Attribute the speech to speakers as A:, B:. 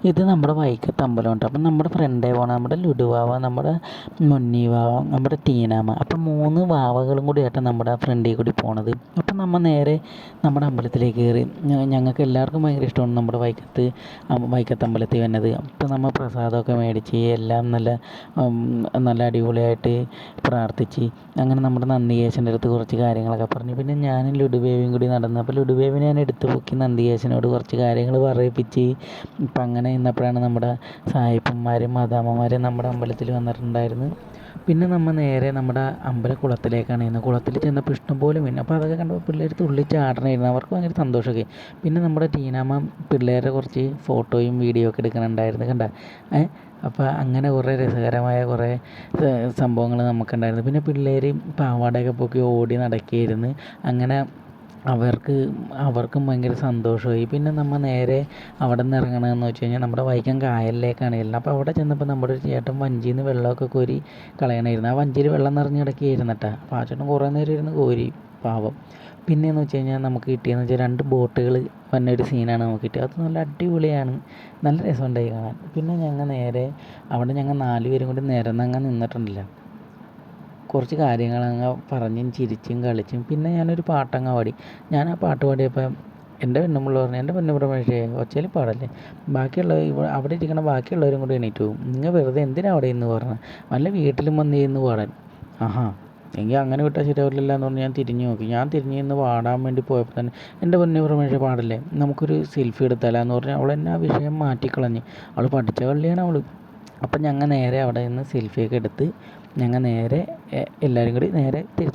A: ഇത് നമ്മുടെ വൈക്കത്ത് അമ്പലമുണ്ട്. അപ്പം നമ്മുടെ ഫ്രണ്ടേ പോകണം നമ്മുടെ ലുഡു വാവ, നമ്മുടെ മുന്നി വാവ, നമ്മുടെ ടീനാമ്മ. അപ്പം 3 വാവകളും കൂടിയായിട്ടാണ് നമ്മുടെ ഫ്രണ്ടിൽ കൂടി പോണത്. അപ്പം നമ്മൾ നേരെ നമ്മുടെ അമ്പലത്തിലേക്ക് കയറി. ഞങ്ങൾക്ക് എല്ലാവർക്കും ഭയങ്കര ഇഷ്ടമാണ് നമ്മുടെ വൈക്കത്ത് അമ്പലത്തിൽ വന്നത്. അപ്പം നമ്മൾ പ്രസാദമൊക്കെ മേടിച്ച് എല്ലാം നല്ല അടിപൊളിയായിട്ട് പ്രാർത്ഥിച്ച് അങ്ങനെ നമ്മുടെ നന്ദികേശൻ്റെ അടുത്ത് കുറച്ച് കാര്യങ്ങളൊക്കെ പറഞ്ഞു. പിന്നെ ഞാനും ലുഡു ബേബിയും കൂടി നടന്നു. അപ്പോൾ ലുഡു ബേബിനെ ഞാൻ എടുത്ത് പൊക്കി നന്ദികേശനോട് കുറച്ച് കാര്യങ്ങൾ പറയിപ്പിച്ച്. ഇപ്പം അങ്ങനെ ഇന്നപ്പോഴാണ് നമ്മുടെ സായിപ്പന്മാരും മദാമ്മമാരും നമ്മുടെ അമ്പലത്തിൽ വന്നിട്ടുണ്ടായിരുന്നു. പിന്നെ നമ്മൾ നേരെ നമ്മുടെ അമ്പലക്കുളത്തിലേക്കാണ് ഇന്ന്. കുളത്തിൽ ചെന്നപ്പോൾ ഇഷ്ടംപോലെ മീൻ. അപ്പോൾ അതൊക്കെ കണ്ടപ്പോൾ പിള്ളേർ തുള്ളി ചാടണമായിരുന്നു. അവർക്ക് ഭയങ്കര സന്തോഷമൊക്കെ. പിന്നെ നമ്മുടെ ടീനാമ്മ പിള്ളേരുടെ കുറച്ച് ഫോട്ടോയും വീഡിയോ ഒക്കെ എടുക്കണുണ്ടായിരുന്നു കണ്ട. അപ്പോൾ അങ്ങനെ കുറേ രസകരമായ കുറേ സംഭവങ്ങൾ നമുക്കുണ്ടായിരുന്നു. പിന്നെ പിള്ളേർ പാവാടയൊക്കെ പൊക്കി ഓടി നടക്കുകയായിരുന്നു. അങ്ങനെ അവർക്കും ഭയങ്കര സന്തോഷമായി. പിന്നെ നമ്മൾ നേരെ അവിടെ നിന്ന് ഇറങ്ങണമെന്ന് വെച്ച് കഴിഞ്ഞാൽ നമ്മുടെ വൈക്കം കായലിലേക്കാണ് ചെല്ലുന്നത്. അപ്പോൾ അവിടെ ചെന്നപ്പോൾ നമ്മുടെ ഒരു ചേട്ടൻ വഞ്ചിയിൽ നിന്ന് വെള്ളമൊക്കെ കോരി കളയണമായിരുന്നു. ആ വഞ്ചിയിൽ വെള്ളം നിറഞ്ഞ് കിടക്കുകയായിരുന്നു കേട്ടോ. അപ്പോൾ ആ ചേട്ടൻ കുറേ നേരം ഇരുന്ന് കോരി, പാവം. പിന്നെയെന്ന് വെച്ച് കഴിഞ്ഞാൽ നമുക്ക് കിട്ടിയെന്ന് വെച്ചാൽ 2 ബോട്ടുകൾ വന്നൊരു സീനാണ് നമുക്ക് കിട്ടിയത്. അത് നല്ല അടിപൊളിയാണ്, നല്ല രസമുണ്ടായി കാണാൻ. പിന്നെ ഞങ്ങൾ നേരെ അവിടെ 4 പേരും കൂടി നിരന്നങ്ങ് നിന്നിട്ടുണ്ടല്ലോ. കുറച്ച് കാര്യങ്ങളങ്ങ് പറഞ്ഞും ചിരിച്ചും കളിച്ചും. പിന്നെ ഞാനൊരു പാട്ടങ്ങ് പാടി. ഞാൻ ആ പാട്ട് പാടിയപ്പോൾ എൻ്റെ പെണ്ണുമ്പിള്ള പറഞ്ഞു, എൻ്റെ പെണ്ണുമ്പിള്ള പക്ഷേ ഒച്ചയിൽ പാടല്ലേ, അവിടെ ഇരിക്കണ ബാക്കിയുള്ളവരും കൂടി എണീറ്റ് പോകും, നിങ്ങൾ വെറുതെ എന്തിനാണ് അവിടെ എന്ന് പറഞ്ഞു, വല്ല വീട്ടിലും വന്ന് ചെയ്യുന്നു പാടാൻ. ആഹാ, എങ്കിൽ അങ്ങനെ വിട്ടാൽ ശരിയാവില്ല എന്ന് പറഞ്ഞ് ഞാൻ തിരിഞ്ഞു നോക്കി. ഞാൻ തിരിഞ്ഞ് നിന്ന് പാടാൻ വേണ്ടി പോയപ്പോൾ തന്നെ എൻ്റെ പൊന്നു പ്രമേശ പാടല്ലേ, നമുക്കൊരു സെൽഫി എടുത്താലാന്ന് പറഞ്ഞാൽ അവൾ എന്നെ ആ വിഷയം മാറ്റിക്കളഞ്ഞ്. അവൾ പഠിച്ച കള്ളിയാണ് അവൾ. അപ്പം ഞങ്ങൾ നേരെ അവിടെ നിന്ന് സെൽഫിയൊക്കെ എടുത്ത് ഞങ്ങൾ നേരെ എല്ലാവരും കൂടി നേരെ തിരിച്ചു.